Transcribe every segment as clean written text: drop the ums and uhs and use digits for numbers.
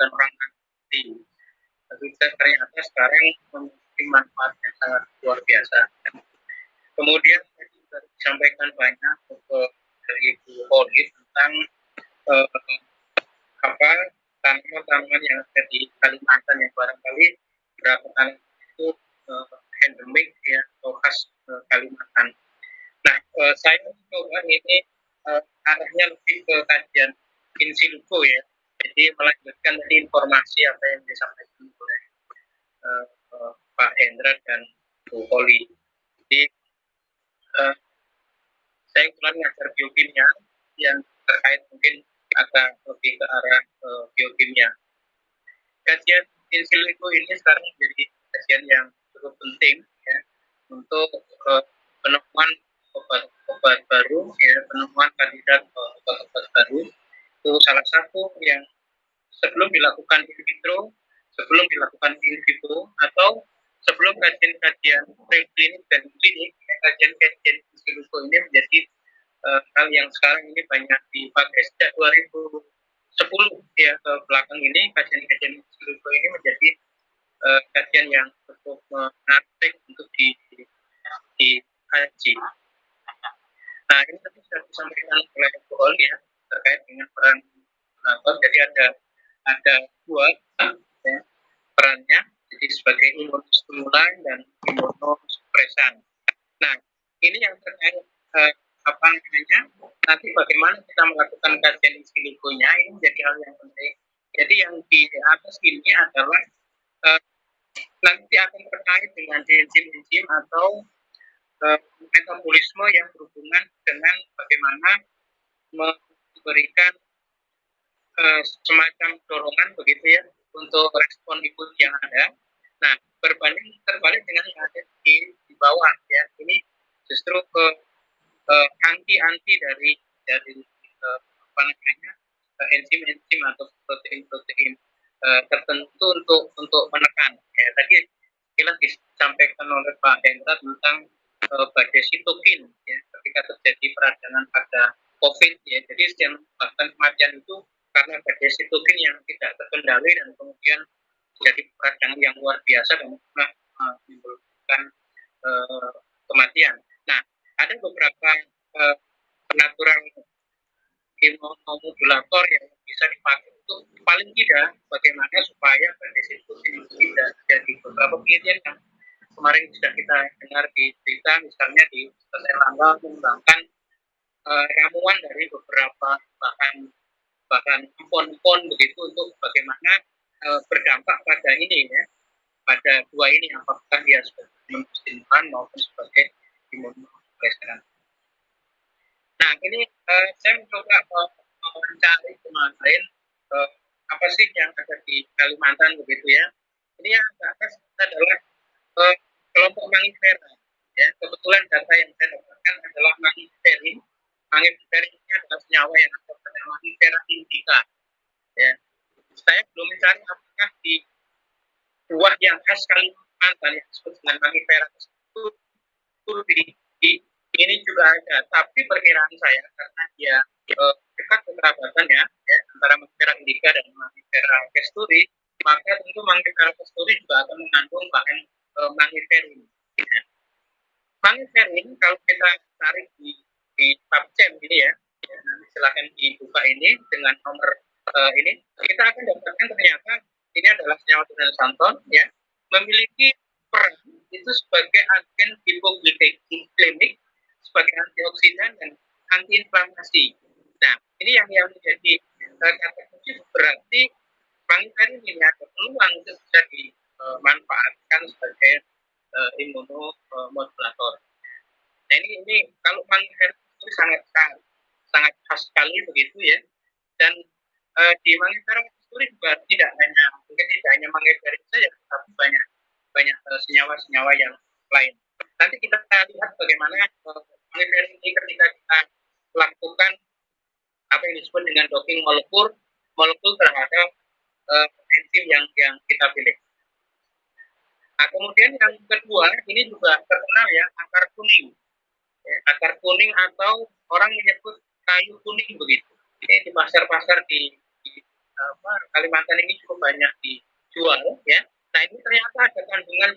bukan orang mati. Tapi ternyata sekarang memiliki manfaat yang sangat luar biasa. Kemudian tadi juga disampaikan banyak dari Bu Oli tentang tanaman-tanaman yang ada di Kalimantan yang barangkali beberapa tanaman itu endemik ya atau khas Kalimantan. Nah, saya coba ini arahnya lebih ke kajian in silico ya. Jadi melanjutkan tadi informasi apa yang disampaikan oleh Pak Hendra dan Bu Oli. Jadi saya kebetulan ngajar biokimia yang terkait mungkin agak lebih ke arah biokimia. Kajian in silico ini sekarang menjadi kajian yang cukup penting ya untuk penemuan obat-obat baru ya, penemuan kandidat obat-obat baru. Itu salah satu yang sebelum dilakukan in vitro, sebelum dilakukan in vivo, atau sebelum kajian-kajian preklinik dan klinik, ya, kajian-kajian in silico ini menjadi hal yang sekarang ini banyak dipakai sejak 2010 ya ke belakang ini. Kajian-kajian in silico ini menjadi kajian yang cukup menarik untuk dikaji. Nah, ini tadi sudah disampaikan oleh Bu Oli ya terkait dengan peran modulator. Jadi ada dua ya, perannya, jadi sebagai imunostimulan dan imunosupresan. Nah, ini yang terkait apa namanya, nanti bagaimana kita melakukan kajian in silico-nya ini menjadi hal yang penting. Jadi yang di atas ini adalah nanti akan terkait dengan enzim-enzim atau metabolisme yang berhubungan dengan bagaimana memberikan semacam dorongan begitu ya untuk respon imun yang ada. Nah, terbalik dengan yang ada di bawah ya. Ini justru ke anti dari apa namanya enzim-enzim atau protein-protein tertentu untuk menekan. Ya, tadi sekilas disampaikan oleh Pak Hendra tentang badai sitokin ya, ketika terjadi peradangan pada COVID ya. Jadi yang menyebabkan kematian itu karena badai sitokin yang tidak terkendali dan kemudian terjadi peradangan yang luar biasa dan menimbulkan kematian. Nah, ada beberapa natural imunomodulator yang bisa dipakai untuk paling tidak bagaimana supaya badai sitokin itu tidak terjadi. Beberapa penelitian yang kemarin sudah kita dengar di berita, misalnya di Universitas Erlangga mengembangkan ramuan dari beberapa bahan empon begitu untuk bagaimana berdampak pada ini ya, pada dua ini, apakah dia sebagai imunostimulan maupun sebagai imunosupresan. Nah, ini saya mencoba mencari kemarin apa sih yang ada di Kalimantan begitu ya. Ini yang atas adalah kelompok mangifera ya. Kebetulan data yang saya dapatkan adalah mangiferin. Mangiferin ini adalah senyawa yang ada pada mangifera indica ya. Saya belum mencari apakah di buah yang khas Kalimantan yang disebut dengan mangifera tersebut ini juga ada, tapi perkiraan saya karena dia dekat kekerabatan ya antara mangifera indica dan mangifera kasturi, maka tentu mangifera kasturi juga akan mengandung bahan mangiferin. Mangiferin kalau kita tarik di PubChem ini ya, nanti silakan dibuka ini dengan nomor ini, kita akan dapatkan ternyata ini adalah senyawa tunggal ya, memiliki peran itu sebagai agen hipoglikemik, sebagai antioksidan dan antiinflamasi. Nah, ini yang menjadi kata kunci, berarti mangiferin ini ada peluang untuk bisa dimanfaatkan sebagai imunomodulator. Nah, ini kalau mangiferin itu sangat khas sekali begitu ya. Dan di mangifera kasturi juga tidak hanya mangifera saja, tapi banyak senyawa-senyawa yang lain. Nanti kita lihat bagaimana mangifera ini ketika kita lakukan apa yang disebut dengan docking molekul terhadap enzim yang kita pilih. Nah, kemudian yang kedua ini juga terkenal ya, akar kuning. Akar kuning atau orang menyebut kayu kuning begitu. Ini di pasar-pasar di Kalimantan ini cukup banyak dijual ya. Nah ini ternyata ada kandungan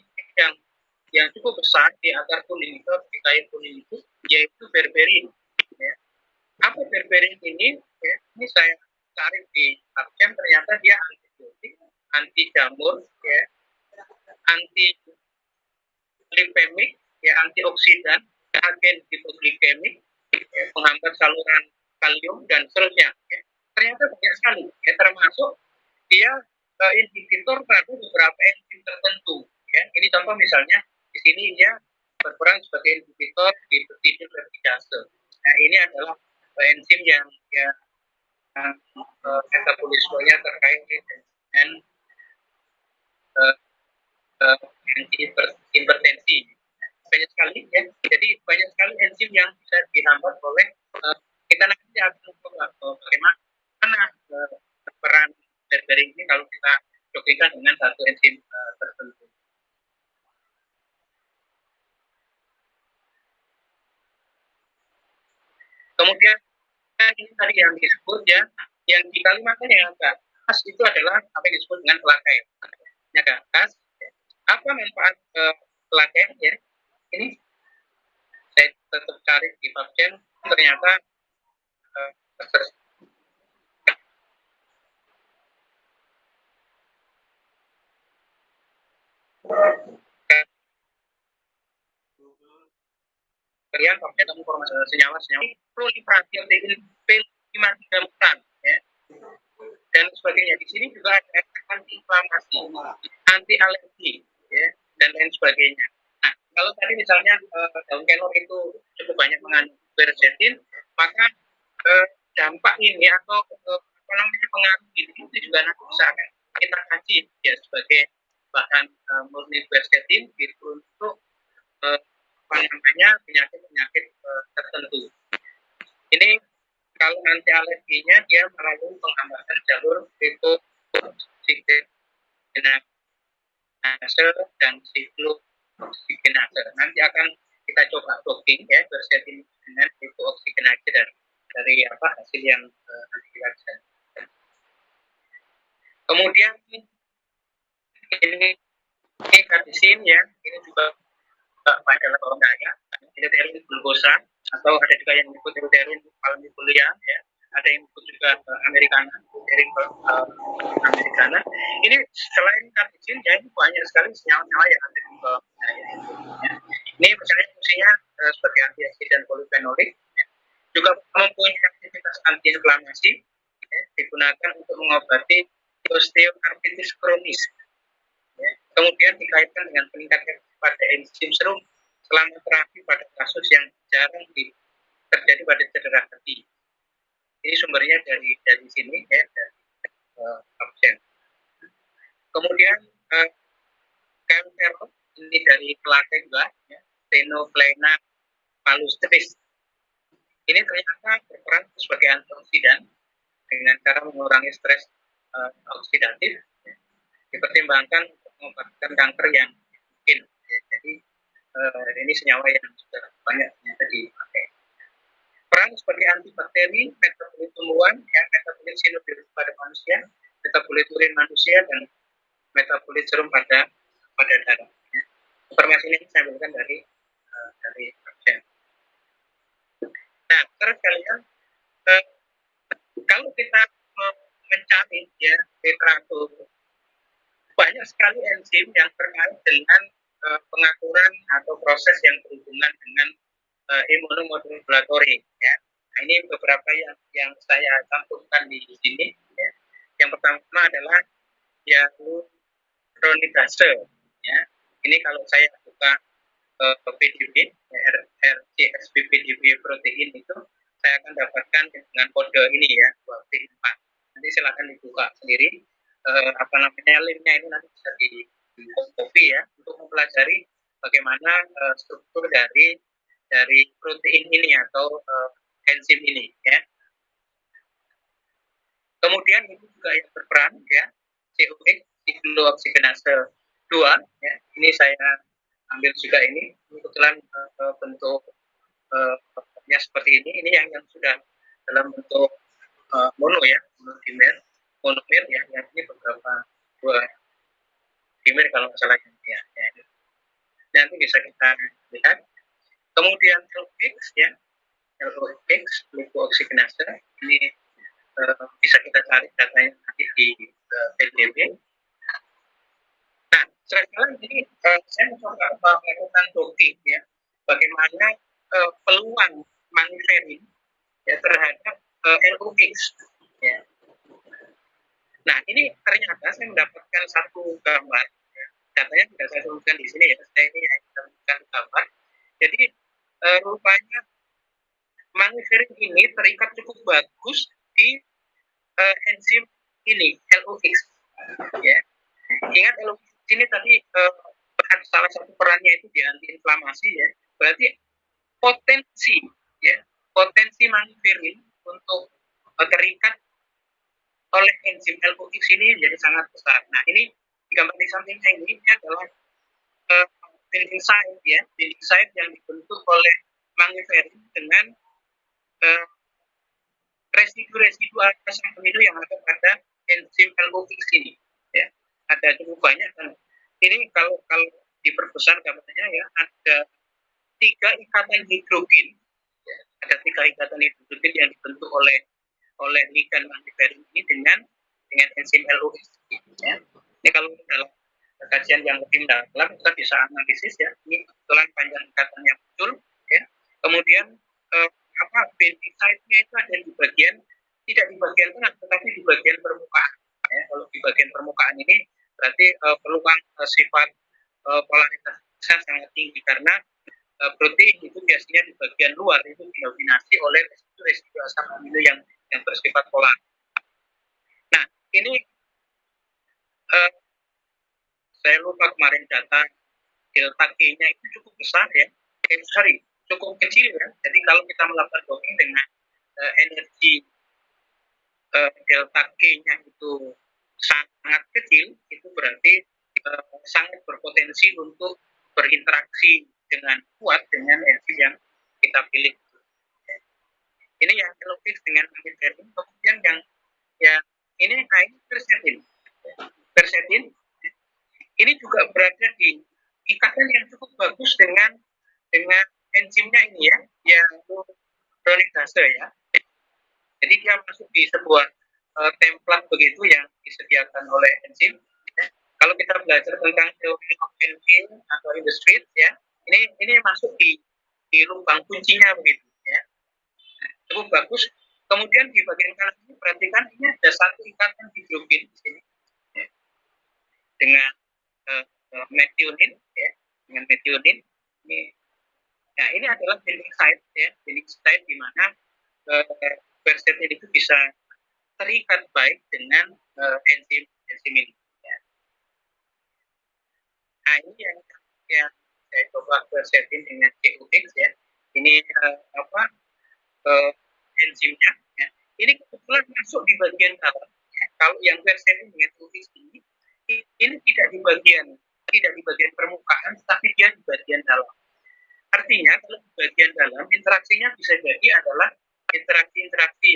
yang cukup besar di akar kuning itu, di kayu kuning itu, yaitu berberin. Ya. Apa berberin ini? Ya, ini saya cari di Abcam, ternyata dia antibiotik, anti jamur, ya, anti lipemik, ya, antioksidan, agen hipoglikemik, ya, penghambat saluran kalium dan seterusnya. Ya. Ternyata banyak sekali, ya, termasuk dia inhibitor pada beberapa enzim tertentu. Ya. Ini contoh misalnya di sini dia berperan sebagai inhibitor di peptidin peptidase. Nah ini adalah enzim yang metabolismenya terkait dengan hipertensi. Banyak sekali ya. Jadi banyak sekali enzim yang bisa dihambat oleh kita nanti akan bagaimana peran dari ini kalau kita jokikan dengan satu enzim tertentu. Kemudian ini tadi yang disebut ya, yang di Kalimantan yang agak khas itu adalah apa yang disebut dengan pelakai. Yang agak khas. Apa manfaat pelakai ya? Ini saya tetap cari di PubChem, ternyata kalian PubChem informasi senyawa-senyawa proliferasi P53 mutan ya, dan sebagainya. Di sini juga ada efek anti-inflamasi, anti-alergi ya, dan lain sebagainya. Nah, kalau tadi misalnya daun kelor itu cukup banyak mengandung quercetin, maka dampak ini atau pengaruh ini itu juga nanti bisa akan kita kaji ya sebagai bahan murni quercetin itu untuk penyakit-penyakit tertentu. Ini kalau anti alerginya dia melalui penghambatan jalur oksigenase dan siklooksinase. Nanti akan kita coba docking ya quercetin dengan oksigenase dari hasil yang nanti kita bisa. Kemudian ini kardisin ya, ini juga adalah orang kaya, isoterin glukosa, atau ada juga yang menyebut isoterin palmikulia ya, ada yang menyebut juga americana, isoterin americana. Ini selain kardisin ya, ini banyak sekali senyawa-senyawa yang ada di bawahnya. Ya. Ini misalnya fungsinya sebagai antioksidan polifenolik, ya. Juga mempunyai aktivitas antiinflamasi, ya, digunakan untuk mengobati osteoartritis kronis. Ya. Kemudian dikaitkan dengan peningkatan pada enzim serum selama terapi pada kasus yang jarang terjadi pada cedera hati. Ini sumbernya dari sini ya, dari absen. Kemudian Camphor ini dari Pelate juga, ya, Thenopleina palustris. Ini ternyata berperan sebagai antioksidan dengan cara mengurangi stres oksidatif, ya, dipertimbangkan untuk mengobati kanker yang mungkin. Ya, jadi ini senyawa yang sudah banyak ternyata dipakai. Peran sebagai antibakteri, metabolit tumbuhan, ya, metabolit sinubiotik pada manusia, metabolit urin manusia, dan metabolit serum pada darah. Ya. Informasi ini saya ambilkan dari absen. Nah, terus kalian kalau kita mencari ya literatur, banyak sekali enzim yang terkait dengan pengaturan atau proses yang berhubungan dengan imunomodulatory ya. Nah, ini beberapa yang saya cantumkan di sini ya. Yang pertama adalah hyaluronidase ya. Ini kalau saya buka PDB RCSB-PDB protein itu saya akan dapatkan dengan kode ini ya 2P4. Nanti silakan dibuka sendiri linknya ini nanti bisa di copy ya untuk mempelajari bagaimana struktur dari protein ini atau enzim ini ya. Kemudian ini juga yang berperan ya COX siklooksinase 2 ya. Ini saya ambil juga ini kebetulan bentuknya seperti ini yang sudah dalam bentuk mono ya, monodimer. monomer ya, yang ini beberapa dua dimer kalau nggak salah ya. Nanti bisa kita lihat. Kemudian LOX ya, LOX glucooksigenase ini bisa kita cari datanya nanti di PDB. Nah, sekarang ini saya mencoba melakukan docking ya, bagaimana peluang mangiferin ya terhadap LOX ya. Nah, ini ternyata saya mendapatkan satu gambar ya. Datanya tidak saya sebutkan di sini ya, saya ini sebutkan gambar. Jadi rupanya mangiferin ini terikat cukup bagus di enzim ini LOX ya. Ingat LOX ini tadi salah satu perannya itu di antiinflamasi ya. Berarti potensi mangiferin untuk terikat oleh enzim LOX ini jadi sangat besar. Nah, ini di gambar di sampingnya ini adalah binding site ya, binding site yang dibentuk oleh mangiferin dengan residu-residu asam amino yang ada pada enzim LOX ini ya. Ada cukup banyak dan ini kalau diperbesar gambarnya ya, ada 3 ikatan hidrogen ya. Ada 3 ikatan hidrogen yang dibentuk oleh ligan mangiferin ini dengan enzim LOX ya. Ini kalau dalam kajian yang lebih mendalam kita bisa analisis ya, ini kebetulan panjang ikatannya muncul ya. Kemudian binding site-nya itu ada di bagian, tidak di bagian tengah tetapi di bagian permukaan ya. Kalau di bagian permukaan ini berarti peluang sifat polaritasnya sangat tinggi karena protein itu biasanya di bagian luar itu didominasi oleh residu asam amino yang bersifat polar. Nah, ini saya lupa kemarin data delta G-nya itu cukup besar ya. Cukup kecil ya. Jadi kalau kita melakukan docking dengan energi delta G-nya itu sangat kecil, itu berarti sangat berpotensi untuk berinteraksi dengan kuat dengan enzim yang kita pilih. Ini yang LOX dengan mangiferin. Kemudian yang ini quercetin. Ini juga berada di ikatan yang cukup bagus dengan enzimnya ini ya, yang ronidase ya. Jadi dia masuk di sebuah template begitu yang disediakan oleh enzim. Ya. Kalau kita belajar tentang teori of enzyme atau in the street ya, ini masuk di lubang kuncinya begitu ya. Nah, cukup bagus. Kemudian di bagian kanan ini perhatikan ini ada satu ikatan hidrogen di sini ya, dengan methionine ya, dengan methionine ini. Nah, ini adalah binding site ya, binding site di mana quercetin itu bisa terikat baik dengan enzim ini ya. Nah, ini yang saya coba quercetin dengan COX ya. Ini enzimnya ya. Ini kebetulan masuk di bagian dalam ya. Kalau yang quercetin dengan COX ini tidak di bagian permukaan, tapi dia di bagian dalam. Artinya kalau di bagian dalam interaksinya bisa jadi adalah interaksi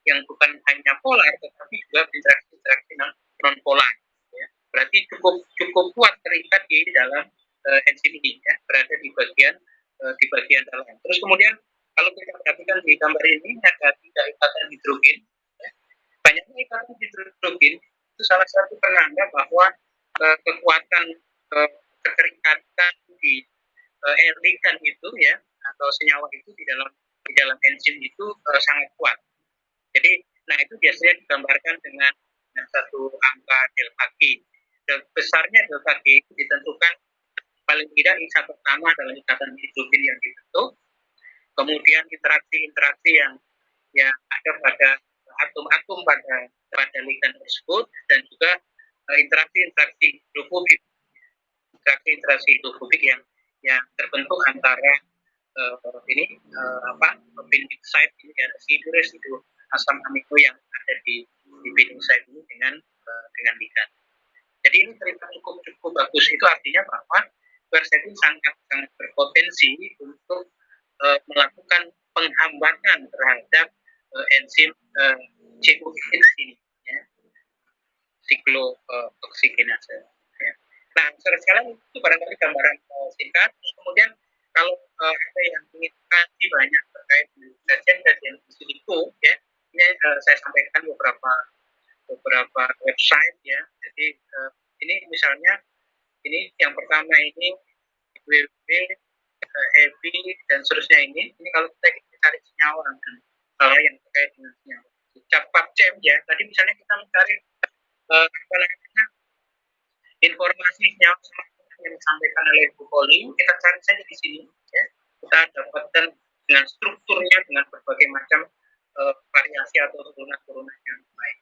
yang bukan hanya polar, tetapi juga interaksi non polar. Ya. Berarti cukup kuat terikat di dalam enzim ini, ya, berada di bagian dalam. Terus kemudian kalau kita perhatikan di gambar ini ada 3 ikatan hidrogen. Ya. Banyaknya ikatan hidrogen itu salah satu penanda bahwa kekuatan keterikatan di ligan itu ya, atau senyawa itu di dalam enzim itu sangat kuat. Jadi, nah itu biasanya digambarkan dengan satu angka delta G. Dan besarnya delta G itu ditentukan paling tidak ikatan pertama adalah ikatan hidrogen yang dibentuk, kemudian interaksi yang ada pada atom-atom pada ligan tersebut, dan juga interaksi hidrofobik. Interaksi hidrofobik yang terbentuk antara binding site ini ya, residu asam amino yang ada di binding site ini dengan ligan. Jadi ini cerita cukup bagus. Itu artinya bahwa quercetin sangat berpotensi untuk melakukan penghambatan terhadap enzim COX ini. Ya. siklooksiggenase. Ya. Nah, sekarang itu barangkali gambaran singkat. Terus kemudian kalau ada yang ingin kaji banyak terkait dengan kajian-kajian in silico, ya, ini saya sampaikan beberapa website, ya. Jadi ini misalnya, ini yang pertama ini www, EBI dan seterusnya ini kalau kita cari senyawa dan hal yang terkait dengan senyawa. Cepat cem, ya. Tadi misalnya kita mencari apa namanya, informasi senyawa yang disampaikan oleh Bu Poli, kita cari saja di sini, ya. Kita dapatkan dengan strukturnya, dengan berbagai macam variasi atau turunan-turunan yang baik.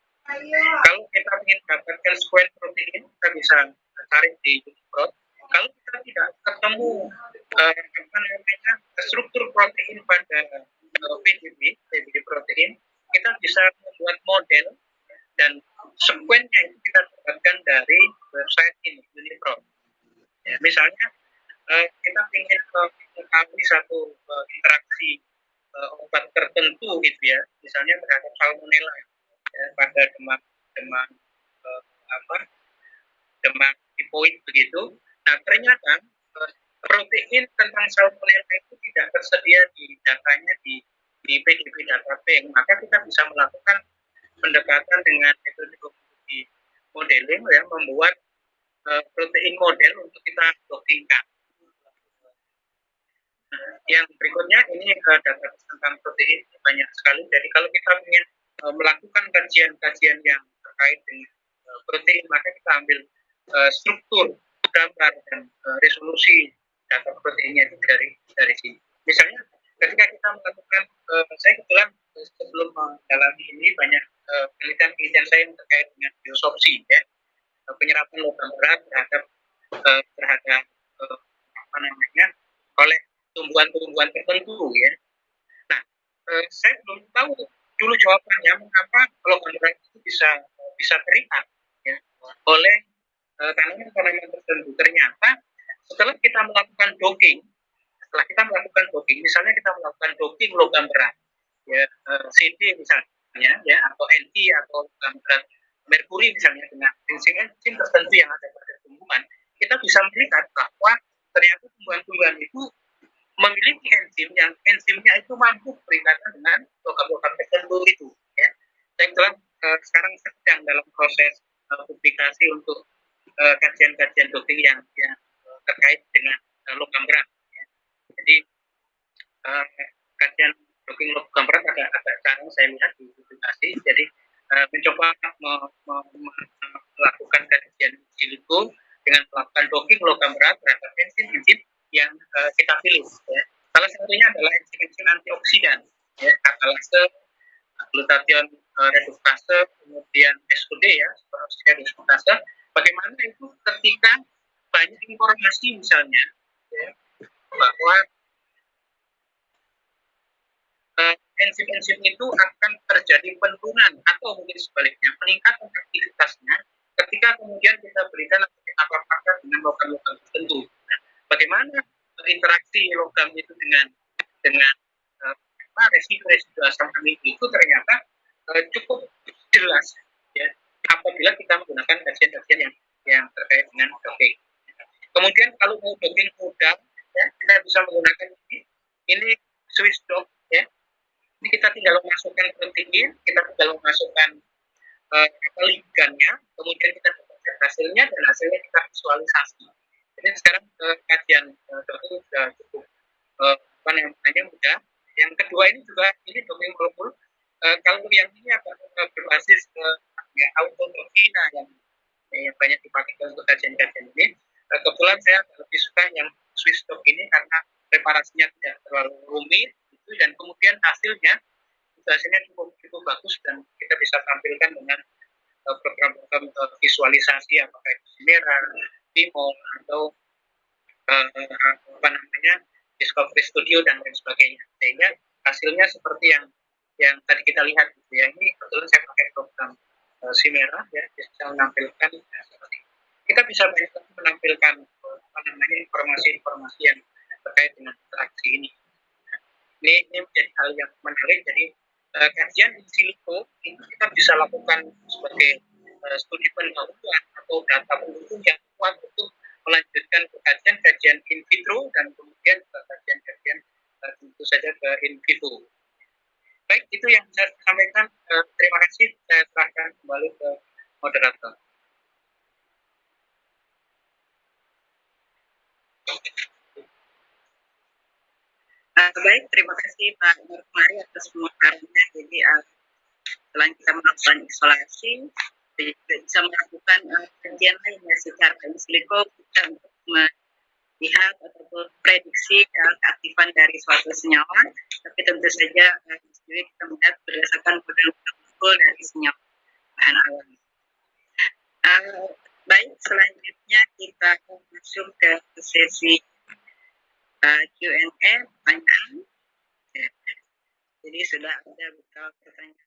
Kalau kita ingin dapatkan square protein, kita bisa cari di UniProt. Kalau kita tidak ketemu apa namanya, struktur protein pada PDB protein, kita bisa membuat model dan sekuennya itu kita dapatkan dari website ini, UniProt. Ya, misalnya kita ingin mengetahui satu interaksi obat tertentu gitu, ya, misalnya terhadap salmonella, ya, pada demam tipoid begitu. Nah, ternyata protein tentang salmonella itu tidak tersedia di datanya di PDB data bank, maka kita bisa melakukan pendekatan dengan metode modeling, ya, membuat protein model untuk kita dockingkan. Yang berikutnya ini data tentang protein banyak sekali. Jadi kalau kita ingin melakukan kajian-kajian yang terkait dengan protein, maka kita ambil struktur, gambar, dan resolusi data proteinnya itu dari sini. Misalnya ketika kita melakukan, saya kebetulan sebelum menjalani ini banyak penelitian saya yang terkait dengan biosopsi, ya, penyerapan logam berat terhadap apa namanya, oleh tumbuhan-tumbuhan tertentu, ya. Nah, saya belum tahu dulu jawabannya mengapa logam berat itu bisa terikat, ya, oleh tanaman-tanaman tertentu. Ternyata setelah kita melakukan docking, misalnya kita melakukan docking logam berat, ya, CD misalnya, ya, atau NT atau logam berat merkuri misalnya dengan enzim tertentu yang ada pada tumbuhan, kita bisa melihat bahwa ternyata tumbuhan-tumbuhan itu memiliki enzimnya itu mampu berikatan dengan logam-logam tertentu itu, ya. Saya sekarang sedang dalam proses publikasi untuk kajian-kajian docking yang terkait dengan logam berat, ya. Jadi kajian docking logam berat agak sekarang saya lihat di publikasi. Jadi mencoba melakukan kajian in silico dengan melakukan docking logam berat terhadap enzim-enzim yang kita pilih, ya. Salah satunya adalah enzim-enzim antioksidan, ya, katalase, glutathione reduktase, kemudian SOD, ya, reduktase. Bagaimana itu ketika banyak informasi misalnya, ya, bahwa enzim-enzim itu akan terjadi penurunan atau mungkin sebaliknya peningkatan aktivitasnya ketika kemudian kita berikan apa-apa dengan logam-logam tertentu. Nah, bagaimana interaksi logam itu dengan residu-residu asam amino itu ternyata cukup jelas, ya, apabila kita menggunakan kajian-kajian yang terkait dengan docking. Kemudian kalau mau docking udang, ya, kita bisa menggunakan ini Swiss dog, ya. Ini kita tinggal memasukkan protein, kita tinggal memasukkan ligannya, kemudian kita dapatkan hasilnya, dan hasilnya kita visualisasi. Jadi sekarang kajian docking sudah cukup mudah. Yang kedua ini juga ini docking molekul. Kalau yang ini berbasis autotrofina yang banyak dipakai untuk kajian-kajian ini. Kebetulan saya lebih suka yang Swiss dog ini karena preparasinya tidak terlalu rumit, gitu, dan kemudian hasilnya cukup bagus dan kita bisa tampilkan dengan program-program visualisasi apakah itu Chimera, Timor, atau Discovery Studio dan lain sebagainya, sehingga hasilnya seperti yang tadi kita lihat, gitu, ya. Ini kebetulan saya pakai program Chimera, ya, bisa menampilkan seperti kita bisa banyak menampilkan informasi-informasi yang terkait dengan interaksi ini. Ini menjadi hal yang menarik. Jadi kajian in silico itu kita bisa lakukan sebagai studi situ. Baik, itu yang saya sampaikan. Terima kasih. Saya serahkan kembali ke moderator. Baik, terima kasih Pak Nurmari atas pemaparannya. Jadi selain kita melakukan isolasi, kita juga bisa melakukan kajian lainnya secara in silico kita untuk melihat ataupun prediksi keaktifan dari suatu senyawa. Tapi tentu saja kita melihat berdasarkan model-model dari senyawa bahan alami. Baik, selanjutnya kita masuk ke sesi Q&A, pertanyaan. Jadi sudah ada beberapa pertanyaan